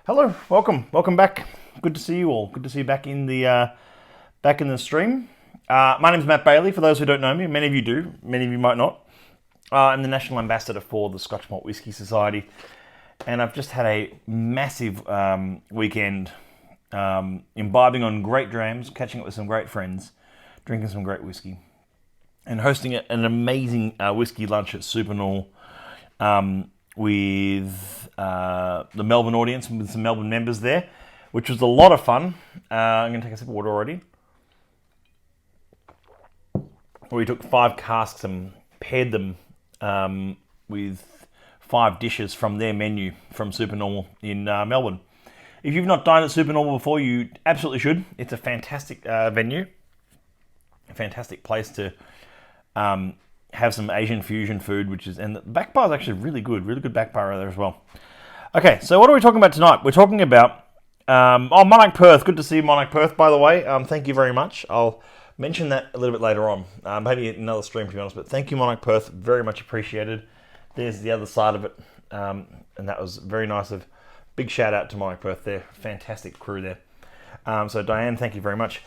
Hello, welcome back. Good to see you all. Good to see you back in the stream. My name's Matt Bailey. For those who don't know me, many of you do, many of you might not. I'm the national ambassador for the Scotch Malt Whisky Society, and I've just had a massive weekend, imbibing on great drams, catching up with some great friends, drinking some great whiskey, and hosting an amazing whiskey lunch at Supernal with the Melbourne audience and with some Melbourne members there, which was a lot of fun. I'm going to take a sip of water already. We took 5 casks and paired them with 5 dishes from their menu from Supernormal in Melbourne. If you've not dined at Supernormal before, you absolutely should. It's a fantastic venue, a fantastic place to have some Asian fusion food, and the back bar is actually really good back bar there as well. Okay, so what are we talking about tonight? We're talking about Monarch Perth. Good to see you, Monarch Perth, by the way. Thank you very much. I'll mention that a little bit later on, maybe another stream to be honest, but thank you, Monarch Perth, very much appreciated. There's the other side of it, and that was very nice. Big shout out to Monarch Perth, they're a fantastic crew there. So Diane, thank you very much.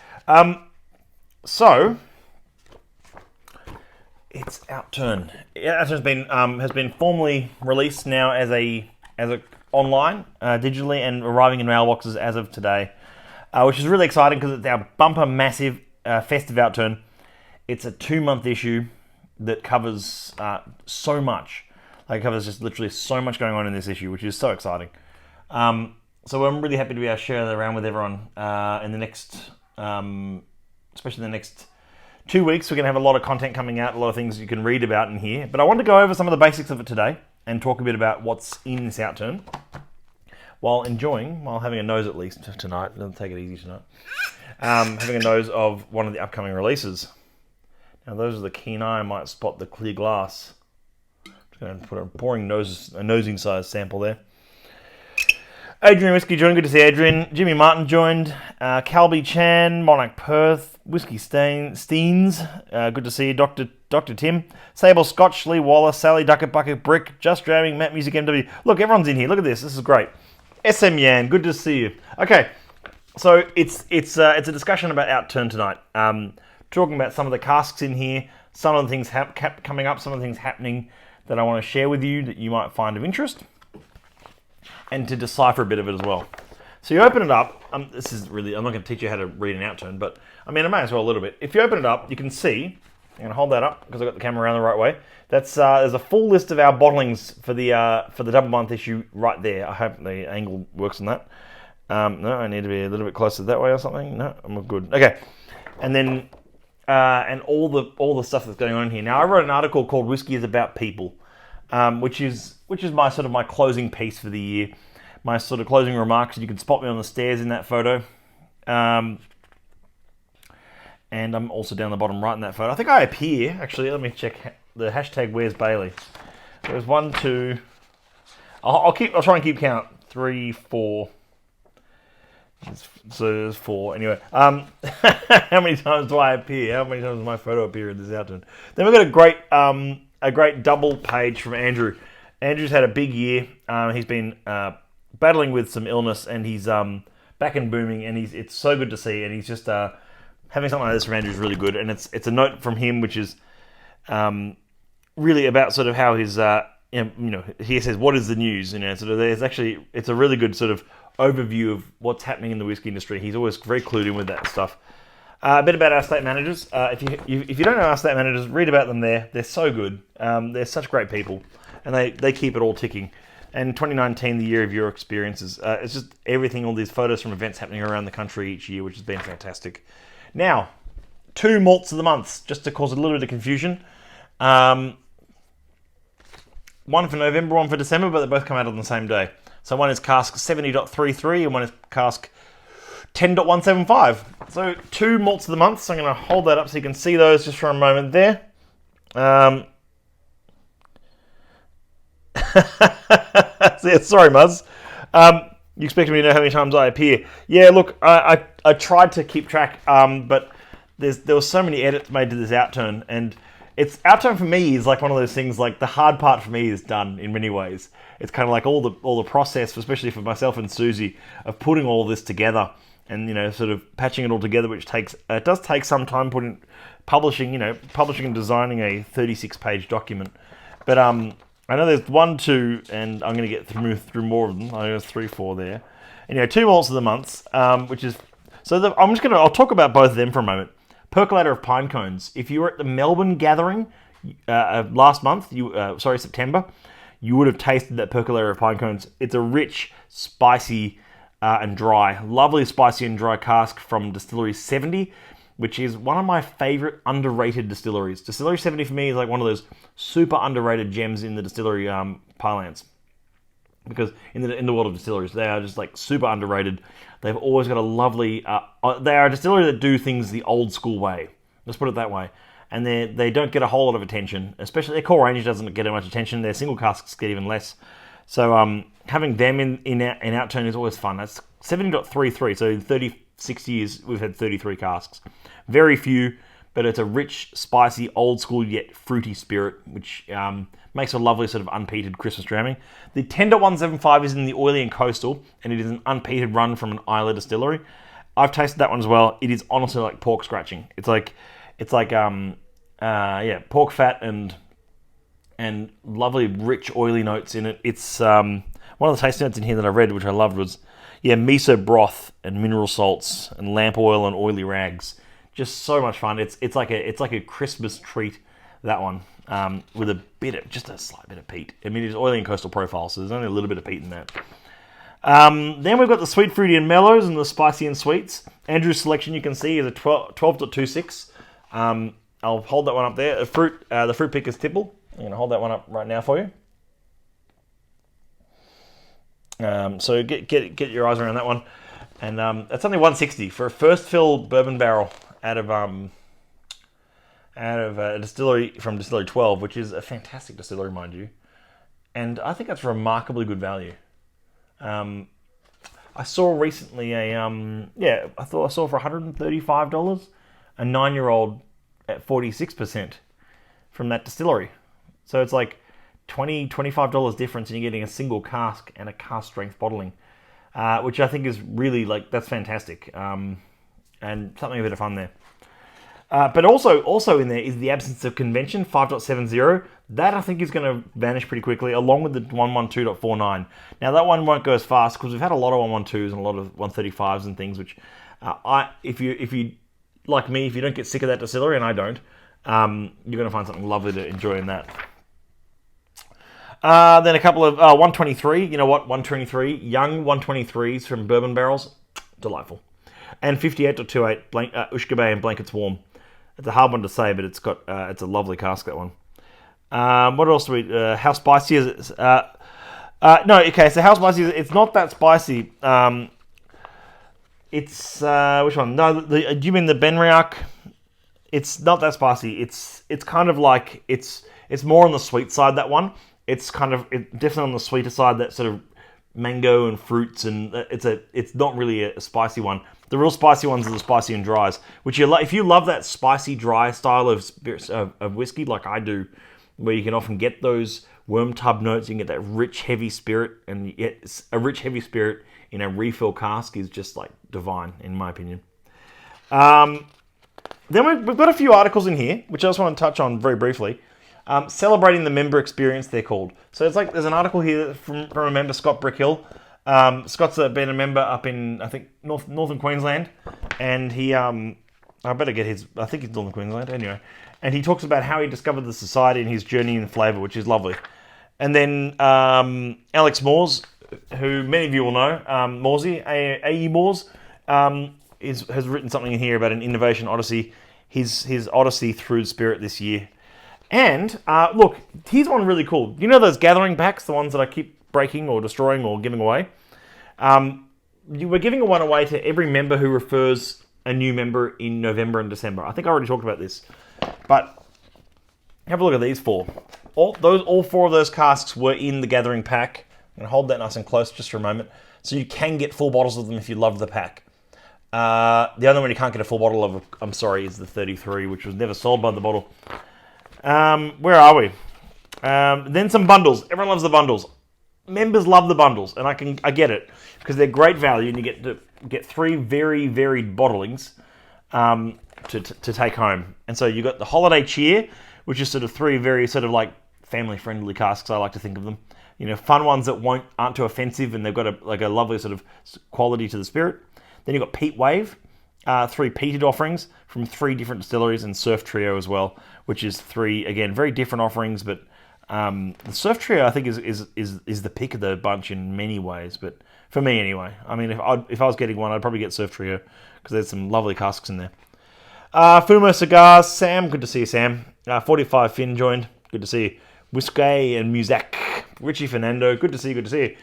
So it's Outturn. Outturn has been formally released now as a online, digitally, and arriving in mailboxes as of today, which is really exciting because it's our bumper massive Festive Outturn. It's a 2-month issue that covers so much. Like, it covers just literally so much going on in this issue, which is so exciting. So I'm really happy to be able to share that around with everyone in the next, especially the next 2 weeks. We're going to have a lot of content coming out, a lot of things you can read about in here. But I want to go over some of the basics of it today and talk a bit about what's in this Outturn while having a nose at least tonight. I'll take it easy tonight. Having a nose of one of the upcoming releases. Now, those are the keen eye. I might spot the clear glass. Just going to put a nosing size sample there. Adrian Whiskey joined. Good to see Adrian. Jimmy Martin joined. Calby Chan, Monarch Perth, Whiskey Steens. Good to see you. Dr. Tim. Sable Scotch, Lee Wallace, Sally Ducket Bucket Brick, Just Drowning, Matt Music MW. Look, everyone's in here. Look at this. This is great. SM Yan, good to see you. Okay, so it's a discussion about Outturn tonight. Talking about some of the casks in here, some of the things coming up, some of the things happening that I want to share with you that you might find of interest, and to decipher a bit of it as well. So you open it up. I'm not going to teach you how to read an Outturn, but I may as well a little bit. If you open it up, you can see. I'm going to hold that up because I've got the camera around the right way. That's there's a full list of our bottlings for the double month issue right there. I hope the angle works on that. No, I need to be a little bit closer that way or something. No, I'm good. Okay, and then and all the stuff that's going on here. Now, I wrote an article called "Whiskey is About People," which is my closing piece for the year. My sort of closing remarks. You can spot me on the stairs in that photo. And I'm also down the bottom right in that photo. I think I appear, actually, let me check the hashtag Where's Bailey. There's 1, 2, I'll try and keep count. 3, 4. So there's 4. Anyway, how many times do I appear? How many times does my photo appear in this Outturn? Then we've got a great double page from Andrew. Andrew's had a big year. He's been battling with some illness, and he's back and booming, and it's so good to see, and he's just having something like this from Andrew is really good, and it's a note from him which is really about sort of how his he says, what is the news, sort of it's a really good sort of overview of what's happening in the whiskey industry. He's always very clued in with that stuff. A bit about our state managers. If you don't know our state managers, read about them there. They're so good. They're such great people, and they keep it all ticking. And 2019, the year of your experiences. It's just everything, all these photos from events happening around the country each year, which has been fantastic. Now, 2 malts of the month, just to cause a little bit of confusion. One for November, one for December, but they both come out on the same day. So one is cask 70.33 and one is cask 10.175. So 2 malts of the month. So I'm going to hold that up so you can see those just for a moment there. Sorry, Muzz. You expected me to know how many times I appear. Yeah, look, I tried to keep track, but there were so many edits made to this Outturn, and it's Outturn for me is like one of those things. Like the hard part for me is done in many ways. It's kind of like all the process, especially for myself and Susie, of putting all this together and sort of patching it all together, which does take some time publishing and designing a 36-page document. But I know there's 1, 2, and I'm going to get through more of them. I know there's 3, 4 there, and 2 malts of the months, which is I'll talk about both of them for a moment. Percolator of Pine Cones. If you were at the Melbourne gathering last month, September, you would have tasted that Percolator of Pine Cones. It's a rich, spicy, and dry, lovely spicy and dry cask from Distillery 70, which is one of my favourite underrated distilleries. Distillery 70 for me is like one of those super underrated gems in the distillery parlance. Because in the world of distilleries, they are just like super underrated. They've always got a lovely... they are a distillery that do things the old school way. Let's put it that way. And they don't get a whole lot of attention. Especially their core range doesn't get much attention. Their single casks get even less. So having them in Outturn is always fun. That's 70.33. So in 36 years, we've had 33 casks. Very few, but it's a rich, spicy, old school yet fruity spirit, which makes a lovely sort of unpeated Christmas jamming. The 10.175 is in the Oily and Coastal, and it is an unpeated run from an Isla distillery. I've tasted that one as well. It is honestly like pork scratching. It's like pork fat and lovely rich oily notes in it. It's one of the taste notes in here that I read, which I loved, was miso broth and mineral salts and lamp oil and oily rags. Just so much fun. It's like a Christmas treat, that one, with just a slight bit of peat. I mean, it's oily and coastal profile, so there's only a little bit of peat in that. Then we've got the sweet, fruity, and mellows, and the spicy and sweets. Andrew's selection, you can see, is a 12.26. I'll hold that one up there. The fruit picker's tipple. I'm going to hold that one up right now for you. So get your eyes around that one, and it's only $160 for a first fill bourbon barrel out of a distillery from Distillery 12, which is a fantastic distillery, mind you, and I think that's remarkably good value. I saw recently I saw for $135 a 9-year-old at 46% from that distillery. So it's like $25 difference, and you're getting a single cask and a cask strength bottling, which I think is really that's fantastic, and something a bit of fun there. But also in there is the absence of convention, 5.70. That I think is going to vanish pretty quickly, along with the 112.49. Now that one won't go as fast because we've had a lot of 112s and a lot of 135s and things. Which, if you like me, if you don't get sick of that distillery, and I don't, you're going to find something lovely to enjoy in that. Then a couple of 123. You know what? 123 young 123s from bourbon barrels, delightful. And 58.28 Ushka Bay and Blankets Warm. It's a hard one to say, but it's a lovely cask, that one. What else do we? How spicy is it? No, okay. So how spicy is it? It's not that spicy. It's which one? No, do you mean the Benriach? It's not that spicy. It's kind of like it's more on the sweet side, that one. It's definitely on the sweeter side, that sort of mango and fruits, and it's not really a spicy one. The real spicy ones are the spicy and dries, which if you love that spicy dry style of whiskey like I do, where you can often get those worm tub notes, you can get that rich heavy spirit, and a rich heavy spirit in a refill cask is just like divine, in my opinion. Then we've got a few articles in here, which I just want to touch on very briefly. Celebrating the member experience, they're called. So it's like there's an article here from a member, Scott Brickhill. Scott's been a member up in, I think, northern Queensland, and he, I better get his, I think he's northern Queensland, anyway. And he talks about how he discovered the society and his journey in flavour, which is lovely. And then Alex Moores, who many of you will know, Mooresy, A.E. Moores, has written something in here about an innovation odyssey, his odyssey through the spirit this year. And, look, here's one really cool. You know those gathering packs, the ones that I keep breaking or destroying or giving away? We're giving one away to every member who refers a new member in November and December. I think I already talked about this. But have a look at these four. All four of those casks were in the gathering pack. I'm going to hold that nice and close just for a moment. So you can get full bottles of them if you love the pack. The only one you can't get a full bottle of, I'm sorry, is the 33, which was never sold by the bottle. Where are we? Then some bundles. Everyone loves the bundles. Members love the bundles, and I get it because they're great value, and you get 3 very varied bottlings to take home. And so you got the Holiday Cheer, which is sort of 3 very sort of like family friendly casks. I like to think of them. Fun ones that aren't too offensive, and they've got a lovely sort of quality to the spirit. Then you've got Peat Wave, 3 peated offerings from 3 different distilleries, and Surf Trio as well, which is 3 again very different offerings. But the Surf Trio I think is the pick of the bunch in many ways. But for me anyway, I mean if I was getting one, I'd probably get Surf Trio because there's some lovely casks in there. Fumo Cigars, Sam, good to see you, Sam. 45 Finn joined, good to see you. Whiskey and Muzak, Richie Fernando, good to see you.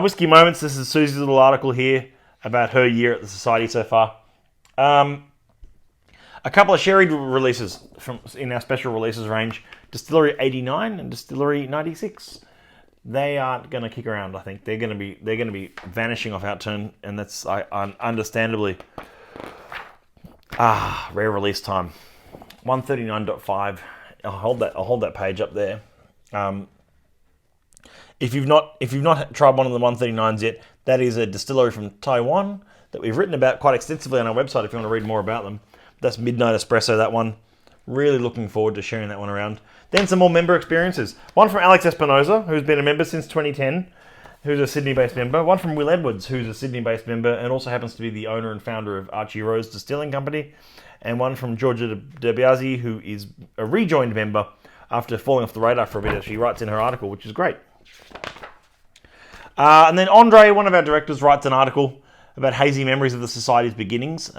Whiskey Moments, this is Susie's little article here about her year at the Society so far. A couple of sherry releases in our special releases range, Distillery 89 and Distillery 96. They aren't going to kick around, I think. They're going to be vanishing off Outturn, and that's understandably rare release time. 139.5. I'll hold that page up there. If you've not tried one of the 139s yet, that is a distillery from Taiwan that we've written about quite extensively on our website if you want to read more about them. That's Midnight Espresso, that one. Really looking forward to sharing that one around. Then some more member experiences. One from Alex Espinoza, who's been a member since 2010, who's a Sydney-based member. One from Will Edwards, who's a Sydney-based member and also happens to be the owner and founder of Archie Rose Distilling Company. And one from Georgia DeBiase, who is a rejoined member after falling off the radar for a bit, as she writes in her article, which is great. And then Andre, one of our directors, writes an article about hazy memories of the Society's beginnings.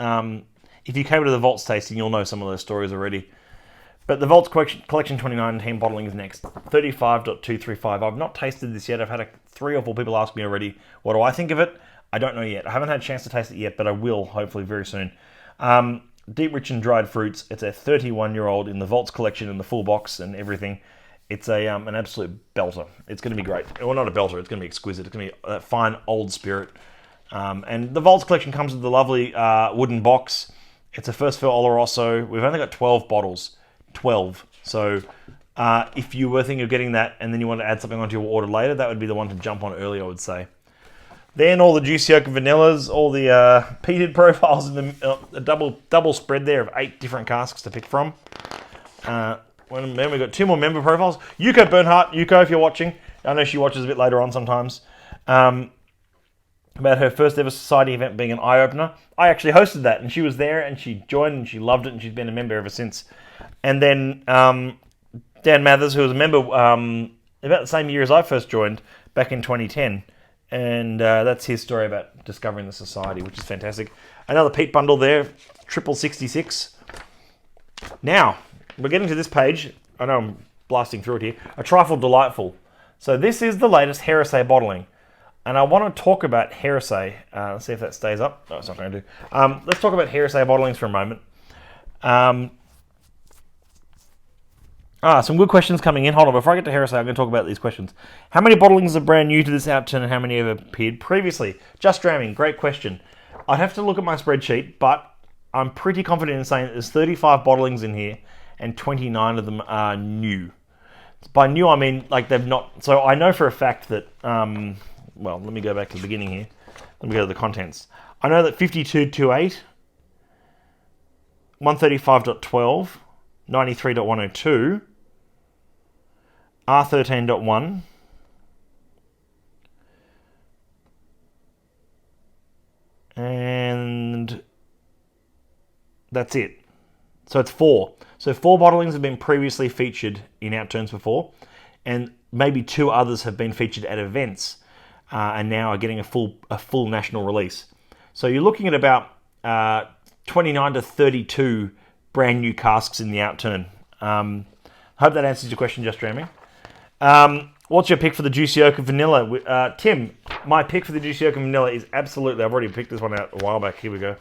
If you came to the Vaults tasting, you'll know some of those stories already. But the Vaults Collection 2019 bottling is next, 35.235. I've not tasted this yet. I've had 3 or 4 people ask me already, what do I think of it? I don't know yet. I haven't had a chance to taste it yet, but I will, hopefully, very soon. Deep, rich, and dried fruits. It's a 31-year-old in the Vaults collection in the full box and everything. It's an absolute belter. It's going to be great. Well, not a belter. It's going to be exquisite. It's going to be that fine old spirit. And the Vaults collection comes with the lovely wooden box. It's a first fill Oloroso. We've only got 12 bottles. 12. So if you were thinking of getting that and then you want to add something onto your order later, that would be the one to jump on early, I would say. Then all the juicy oak and vanillas, all the peated profiles in a double spread there of 8 different casks to pick from. Then we've got 2 more member profiles. Yuko Bernhardt, Yuko, if you're watching, I know she watches a bit later on sometimes. About her first ever Society event being an eye-opener. I actually hosted that, and she was there, and she joined, and she loved it, and she's been a member ever since. And then Dan Mathers, who was a member about the same year as I first joined, back in 2010. And that's his story about discovering the Society, which is fantastic. Another peat bundle there, 66. Now, we're getting to this page. I know I'm blasting through it here. A Trifle Delightful. So this is the latest Heresy bottling. And I want to talk about Heresy. Let's see if that stays up. No, it's not going to. Let's talk about Heresy bottlings for a moment. Some good questions coming in. Hold on, before I get to Heresy, I'm going to talk about these questions. How many bottlings are brand new to this Outturn and how many have appeared previously? Just Dramming, great question. I'd have to look at my spreadsheet, but I'm pretty confident in saying that there's 35 bottlings in here and 29 of them are new. By new, I mean like they've not... So I know for a fact that... well, let me go back to the beginning here. Let me go to the contents. I know that 52.28, 135.12, 93.102, R13.1, and that's it. So it's 4. So 4 bottlings have been previously featured in Outturns before, and maybe 2 others have been featured at events, and now are getting a full national release. So you're looking at about 29 to 32 brand new casks in the Outturn. Hope that answers your question, Just Dreaming. What's your pick for the Juicy Oak and Vanilla? Tim, my pick for the Juicy Oak and Vanilla is absolutely... I've already picked this one out a while back. Here we go.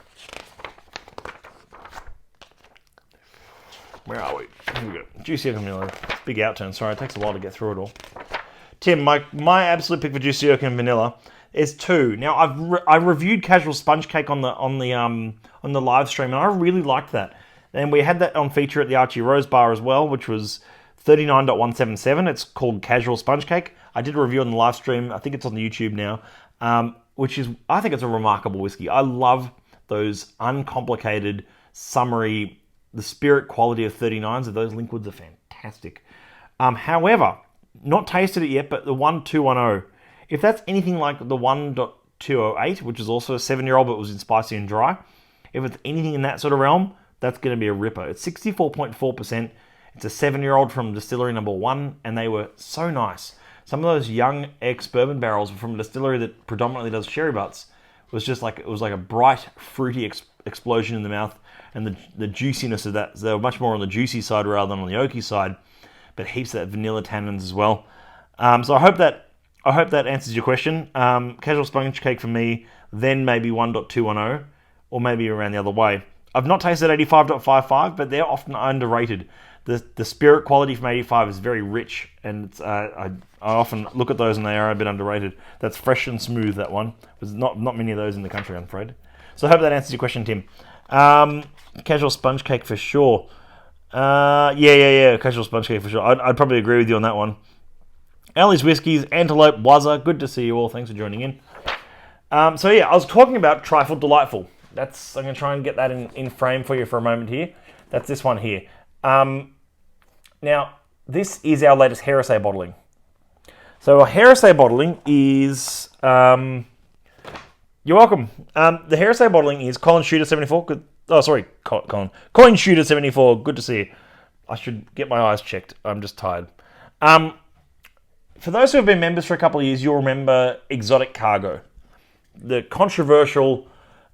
Where are we? Here we go. Juicy Oak and Vanilla. Big Outturn. Sorry, it takes a while to get through it all. Tim, my absolute pick for Juicy Oak and Vanilla is 2. Now, I reviewed Casual Sponge Cake on the live stream, and I really liked that. And we had that on feature at the Archie Rose Bar as well, which was 39.177. It's called Casual Sponge Cake. I did a review on the live stream. I think it's on the YouTube now, which is, I think it's a remarkable whiskey. I love those uncomplicated, summery, the spirit quality of 39s. Of those Linkwoods are fantastic. However, not tasted it yet, but the 1210, if that's anything like the 1.208, which is also a 7-year-old but was in spicy and dry, if it's anything in that sort of realm, that's going to be a ripper. It's 64.4%. It's a 7-year-old from distillery number 1, and they were so nice. Some of those young ex-bourbon barrels from a distillery that predominantly does sherry butts was just like, it was like a bright, fruity explosion in the mouth, and the juiciness of that. So they were much more on the juicy side rather than on the oaky side, but heaps of that vanilla tannins as well. So I hope that answers your question. Casual Sponge Cake for me, then maybe 1.210, or maybe around the other way. I've not tasted 85.55, but they're often underrated. The spirit quality from 85 is very rich, and it's, I often look at those and they are a bit underrated. That's fresh and smooth, that one. There's not many of those in the country, I'm afraid. So I hope that answers your question, Tim. Casual Sponge Cake for sure. Yeah. Casual Sponge Cake for sure. I'd probably agree with you on that one. Ellie's Whiskies, Antelope, Wazza. Good to see you all. Thanks for joining in. So yeah, I was talking about Trifle Delightful. I'm going to try and get that in frame for you for a moment here. That's this one here. Now, this is our latest Heresy bottling. So, a Heresy bottling is... you're welcome. The Heresy bottling is Colin Shooter 74. Good. Oh, sorry, Colin. Colin Shooter 74. Good to see you. I should get my eyes checked. I'm just tired. For those who have been members for a couple of years, you'll remember Exotic Cargo. The controversial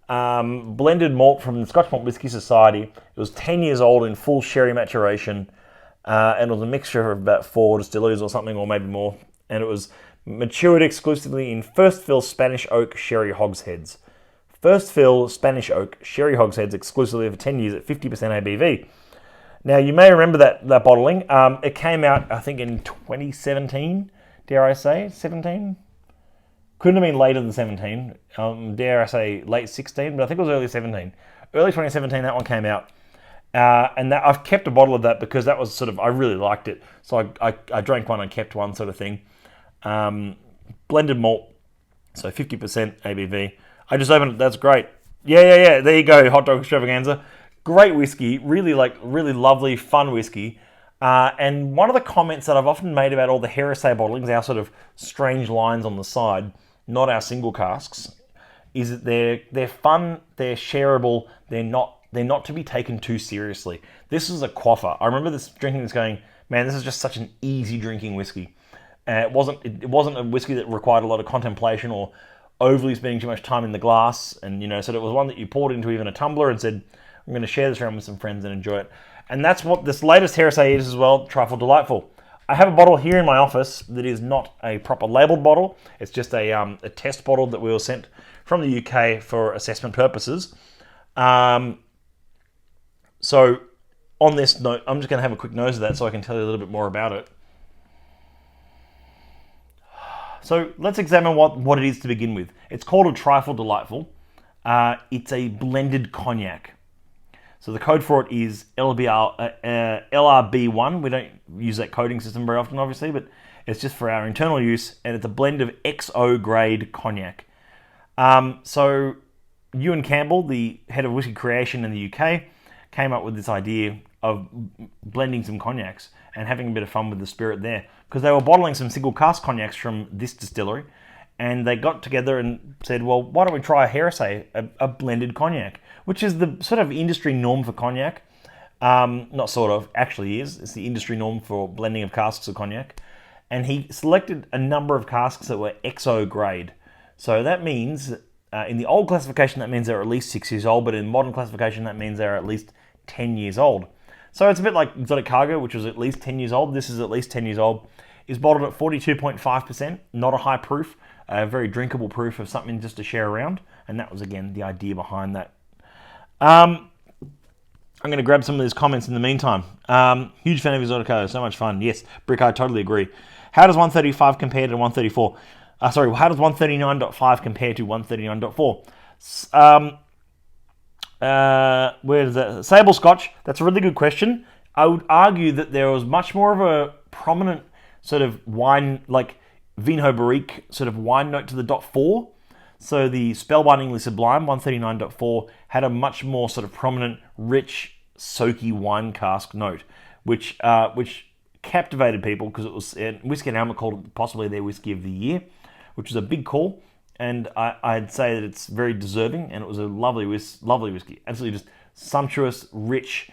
blended malt from the Scotch Malt Whisky Society. It was 10 years old in full sherry maturation. And it was a mixture of about 4 distilleries or something, or maybe more. And it was matured exclusively in first fill Spanish oak sherry hogsheads. First fill Spanish oak sherry hogsheads exclusively for 10 years at 50% ABV. Now, you may remember that bottling. It came out, I think, in 2017, dare I say, 17? Couldn't have been later than 17. Dare I say late 16, but I think it was early 17. Early 2017, that one came out. And that I've kept a bottle of that because that was sort of, I really liked it. So I drank one and kept one sort of thing. Blended malt, so 50% ABV. I just opened it, that's great. Yeah, there you go, Hot Dog Extravaganza. Great whiskey, really lovely, fun whiskey. And one of the comments that I've often made about all the Heresy bottlings, our sort of strange lines on the side, not our single casks, is that they're fun, they're shareable, they're not to be taken too seriously. This is a quaffer. I remember drinking this going, man, this is just such an easy drinking whiskey. It wasn't a whiskey that required a lot of contemplation or overly spending too much time in the glass. And, so it was one that you poured into even a tumbler and said, I'm going to share this around with some friends and enjoy it. And that's what this latest Heresy is as well, Trifle Delightful. I have a bottle here in my office that is not a proper labelled bottle. It's just a test bottle that we were sent from the UK for assessment purposes. So, on this note, I'm just going to have a quick nose of that so I can tell you a little bit more about it. So, let's examine what it is to begin with. It's called a Trifle Delightful. It's a blended cognac. So, the code for it is LRB1. We don't use that coding system very often, obviously, but it's just for our internal use, and it's a blend of XO grade cognac. So, Ewan Campbell, the head of whiskey creation in the UK, came up with this idea of blending some cognacs and having a bit of fun with the spirit there, because they were bottling some single cask cognacs from this distillery, and they got together and said, well, why don't we try a Heresy, a blended cognac, which is the sort of industry norm for cognac. Not sort of, actually is. It's the industry norm for blending of casks of cognac. And he selected a number of casks that were XO grade. So that means, in the old classification, that means they're at least 6 years old, but in modern classification, that means they're at least 10 years old. So it's a bit like Exotic Cargo, which was at least 10 years old. This is at least 10 years old. Is bottled at 42.5%, not a high proof, a very drinkable proof of something just to share around. And that was, again, the idea behind that. I'm going to grab some of these comments in the meantime. Huge fan of Exotic Cargo, so much fun. Yes, Brick, I totally agree. How does 135 compare to 134? How does 139.5 compare to 139.4? Where is that? Sable Scotch, that's a really good question. I would argue that there was much more of a prominent sort of wine, like Vino Barrique sort of wine note to the .4. So the Spellbindingly Sublime 139.4 had a much more sort of prominent, rich, soaky wine cask note, which captivated people because it was Whiskey and Almond called it possibly their whiskey of the year, which was a big call. And I'd say that it's very deserving, and it was a lovely whiskey, absolutely just sumptuous, rich,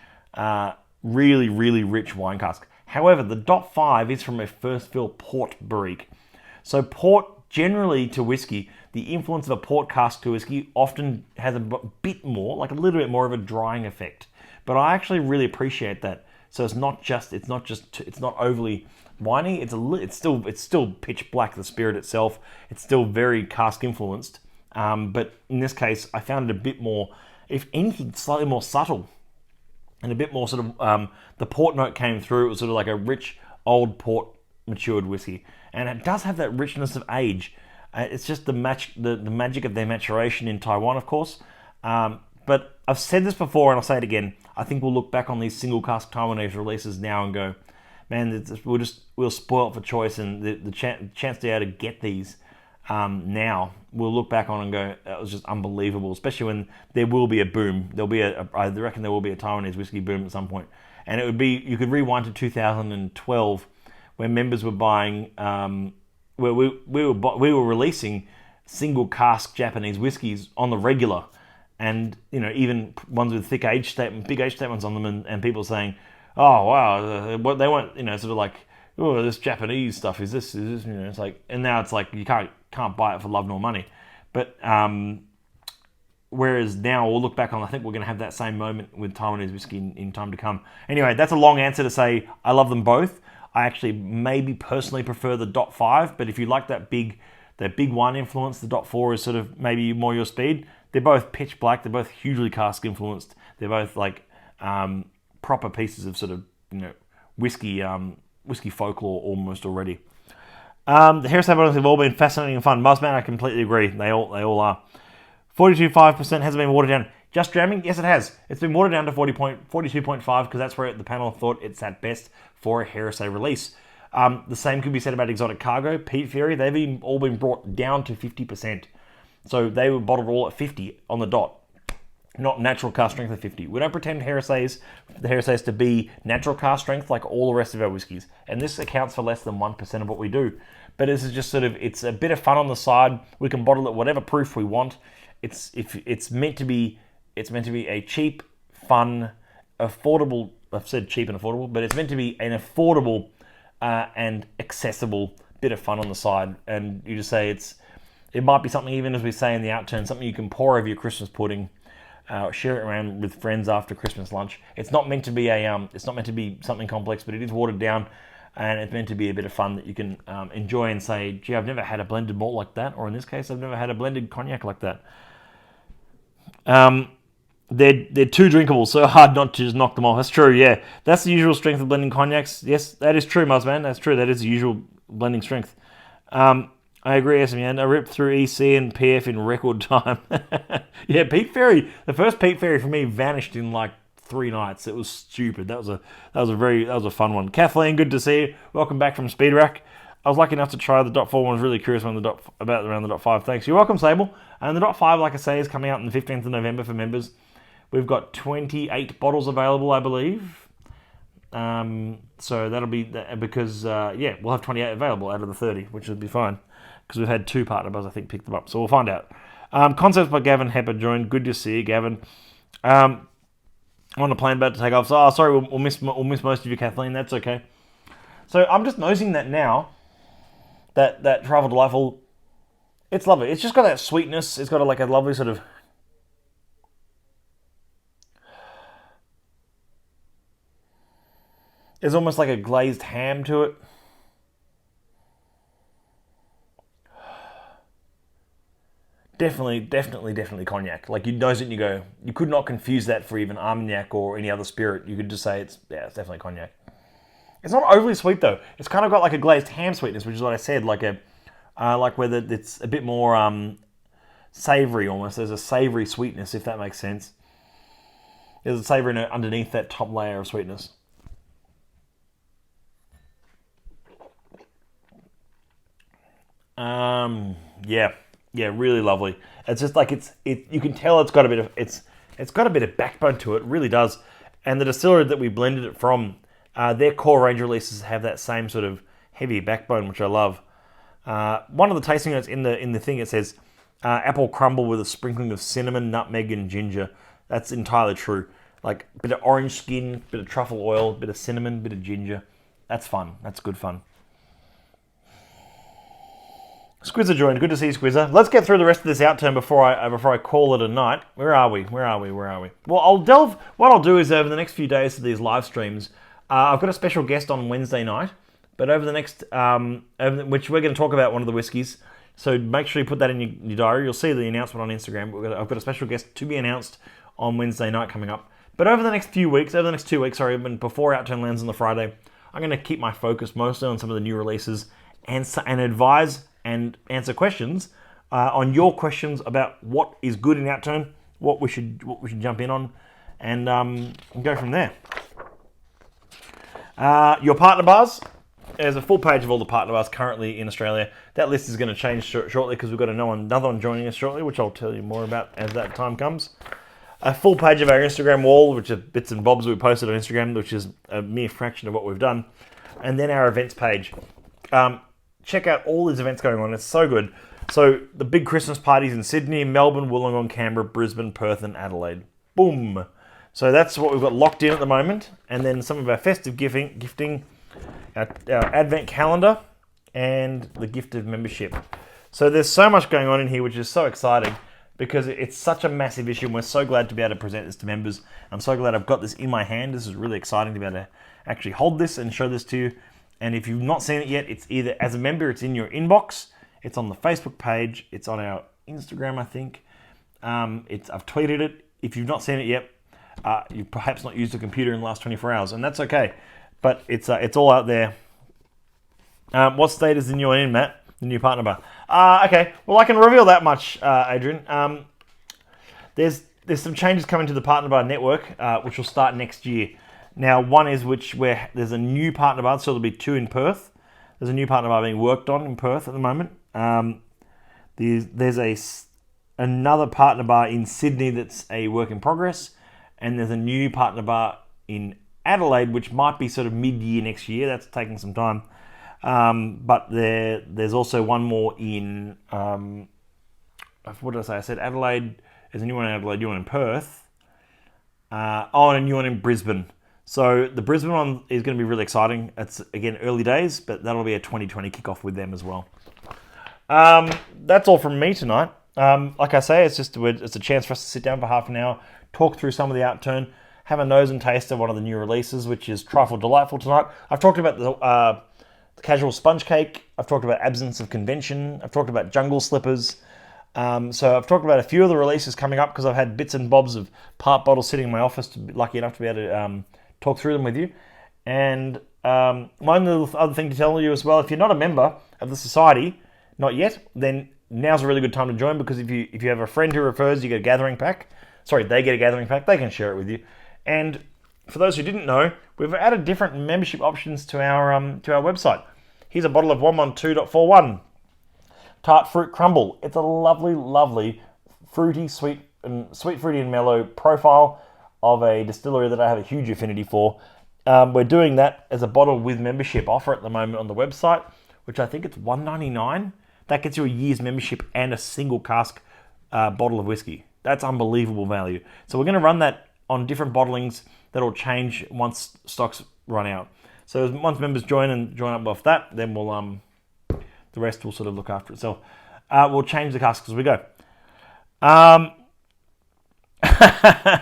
really, really rich wine cask. However, the .5 is from a first fill port barrique. So port, generally to whiskey, the influence of a port cask to whiskey often has a bit more, like a little bit more of a drying effect. But I actually really appreciate that. So it's not overly winey. It's still pitch black, the spirit itself. It's still very cask influenced. But in this case, I found it a bit more, if anything, slightly more subtle. And a bit more sort of, the port note came through. It was sort of like a rich, old port matured whiskey. And it does have that richness of age. It's just the magic of their maturation in Taiwan, of course. But I've said this before, and I'll say it again. I think we'll look back on these single cask Taiwanese releases now and go, man, we'll spoil it for choice, and the chance to be able to get these now, we'll look back on and go, that was just unbelievable. Especially when there will be a boom. I reckon there will be a Taiwanese whiskey boom at some point, and it would be, you could rewind to 2012, where members were buying, where we were releasing single cask Japanese whiskies on the regular, and even ones with big age statements on them, and people saying, oh wow, what they want, sort of like, oh, this Japanese stuff is this, it's like, and now it's like you can't buy it for love nor money. But whereas now we'll look back on, I think we're going to have that same moment with Taiwanese whiskey in time to come. Anyway, that's a long answer to say I love them both. I actually maybe personally prefer the .5, but if you like that big wine influence, the .4 is sort of maybe more your speed. They're both pitch black. They're both hugely cask influenced. They're both like proper pieces of sort of whiskey folklore almost already. The heresy bottles have all been fascinating and fun. Muzzman, I completely agree. They all are. 42.5% hasn't been watered down. Just jamming? Yes, it has. It's been watered down to 42.5 because that's where the panel thought it's at best for a heresy release. The same could be said about Exotic Cargo, Pete Fairy. They've all been brought down to 50%. So they were bottled all at 50 on the dot. Not natural cask strength of 50. We don't pretend the Heresies to be natural cask strength like all the rest of our whiskies. And this accounts for less than 1% of what we do. But this is just sort of, it's a bit of fun on the side. We can bottle it whatever proof we want. It's meant to be a cheap, fun, affordable, I've said cheap and affordable, but it's meant to be an affordable and accessible bit of fun on the side. And you just say it might be something, even as we say in the Outturn, something you can pour over your Christmas pudding, share it around with friends after Christmas lunch. It's not meant to be something complex, but it is watered down, and it's meant to be a bit of fun that you can enjoy and say, gee, I've never had a blended malt like that, or in this case, I've never had a blended cognac like that. They're too drinkable, so hard not to just knock them off. That's true, yeah. That's the usual strength of blending cognacs. Yes, that is true, Muzzman. That's true. That is the usual blending strength. I agree, SMN. I ripped through EC and PF in record time. Yeah, Pete Fairy. The first Pete Fairy for me vanished in like 3 nights. It was stupid. That was a fun one. Kathleen, good to see you. Welcome back from Speed Rack. I was lucky enough to try the .4 one. I was really curious around the .5. Thanks. You're welcome, Sable. And the .5, like I say, is coming out on the 15th of November for members. We've got 28 bottles available, I believe. So that'll be because we'll have 28 available out of the 30, which would be fine because we've had 2 partner buzz, I think, pick them up. So we'll find out. Concepts by Gavin Hepper joined. Good to see you, Gavin. On a plane about to take off. So, sorry, we'll miss most of you, Kathleen. That's okay. So I'm just nosing that now. That Travel Delightful, it's lovely. It's just got that sweetness. It's got a lovely sort of. There's almost like a glazed ham to it. Definitely cognac. Like you nose it and you go, you could not confuse that for even Armagnac or any other spirit. You could just say it's definitely cognac. It's not overly sweet though. It's kind of got like a glazed ham sweetness, which is what I said, like whether it's a bit more savory almost. There's a savory sweetness, if that makes sense. There's a savory underneath that top layer of sweetness. Yeah, really lovely. It's just like you can tell it's got a bit of it's got a bit of backbone to it. It really does. And the distillery that we blended it from, their core range releases have that same sort of heavy backbone, which I love. One of the tasting notes in the thing, it says apple crumble with a sprinkling of cinnamon, nutmeg, and ginger. That's entirely true. Like a bit of orange skin, bit of truffle oil, bit of cinnamon, bit of ginger. That's fun. That's good fun. Squizzer joined. Good to see you, Squizzer. Let's get through the rest of this outturn before I call it a night. Where are we? Well, what I'll do is over the next few days of these live streams, I've got a special guest on Wednesday night. But over the next, which we're going to talk about one of the whiskies. So make sure you put that in your diary. You'll see the announcement on Instagram. I've got a special guest to be announced on Wednesday night coming up. But over the next 2 weeks, before Outturn lands on the Friday, I'm going to keep my focus mostly on some of the new releases and advise and answer questions on your questions about what is good in Outturn, what we should jump in on, and go from there. Your partner bars. There's a full page of all the partner bars currently in Australia. That list is going to change shortly because we've got another one joining us shortly, which I'll tell you more about as that time comes. A full page of our Instagram wall, which are bits and bobs we posted on Instagram, which is a mere fraction of what we've done. And then our events page. Check out all these events going on. It's so good. So the big Christmas parties in Sydney, Melbourne, Wollongong, Canberra, Brisbane, Perth, and Adelaide. Boom. So that's what we've got locked in at the moment. And then some of our festive gifting, our advent calendar, and the gift of membership. So there's so much going on in here, which is so exciting because it's such a massive issue. And we're so glad to be able to present this to members. I'm so glad I've got this in my hand. This is really exciting to be able to actually hold this and show this to you. And if you've not seen it yet, it's either as a member, it's in your inbox, it's on the Facebook page, it's on our Instagram, I think. I've tweeted it. If you've not seen it yet, you've perhaps not used a computer in the last 24 hours, and that's okay. But it's all out there. What state is the new one in, Matt? The new partner bar. Okay, well I can reveal that much, Adrian. There's some changes coming to the partner bar network, which will start next year. Now, one is where there's a new partner bar, so there'll be 2 in Perth. There's a new partner bar being worked on in Perth at the moment. There's another partner bar in Sydney that's a work in progress, and there's a new partner bar in Adelaide, which might be sort of mid-year next year. That's taking some time. But there's also one more in, what did I say? I said Adelaide. There's a new one in Adelaide, new one in Perth. And a new one in Brisbane. So the Brisbane one is going to be really exciting. It's, again, early days, but that'll be a 2020 kickoff with them as well. That's all from me tonight. Like I say, it's a chance for us to sit down for half an hour, talk through some of the Outturn, have a nose and taste of one of the new releases, which is Trifle Delightful tonight. I've talked about the casual sponge cake. I've talked about Absence of Convention. I've talked about Jungle Slippers. So I've talked about a few of the releases coming up because I've had bits and bobs of part bottles sitting in my office to be lucky enough to be able to talk through them with you. And one little other thing to tell you as well, if you're not a member of the society, not yet, then now's a really good time to join because if you have a friend who refers, you get a gathering pack. Sorry, they get a gathering pack. They can share it with you. And for those who didn't know, we've added different membership options to our website. Here's a bottle of 112.41 Tart Fruit Crumble. It's a lovely, lovely fruity, sweet, fruity and mellow profile of a distillery that I have a huge affinity for. We're doing that as a bottle with membership offer at the moment on the website, which I think it's $1.99. That gets you a year's membership and a single cask bottle of whiskey. That's unbelievable value. So we're going to run that on different bottlings that'll change once stocks run out. So once members join up off that, then we'll the rest will sort of look after itself. We'll change the casks as we go.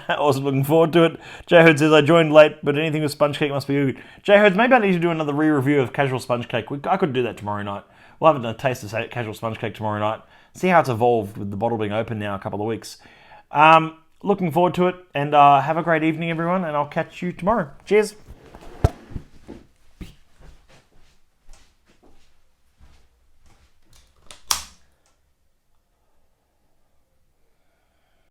Awesome, looking forward to it. Jay Hurd says, I joined late, but anything with sponge cake must be good. Jay Hurd, maybe I need to do another re-review of casual sponge cake. I could do that tomorrow night. We'll have a taste of casual sponge cake tomorrow night. See how it's evolved with the bottle being open now a couple of weeks. Looking forward to it, and have a great evening, everyone, and I'll catch you tomorrow. Cheers.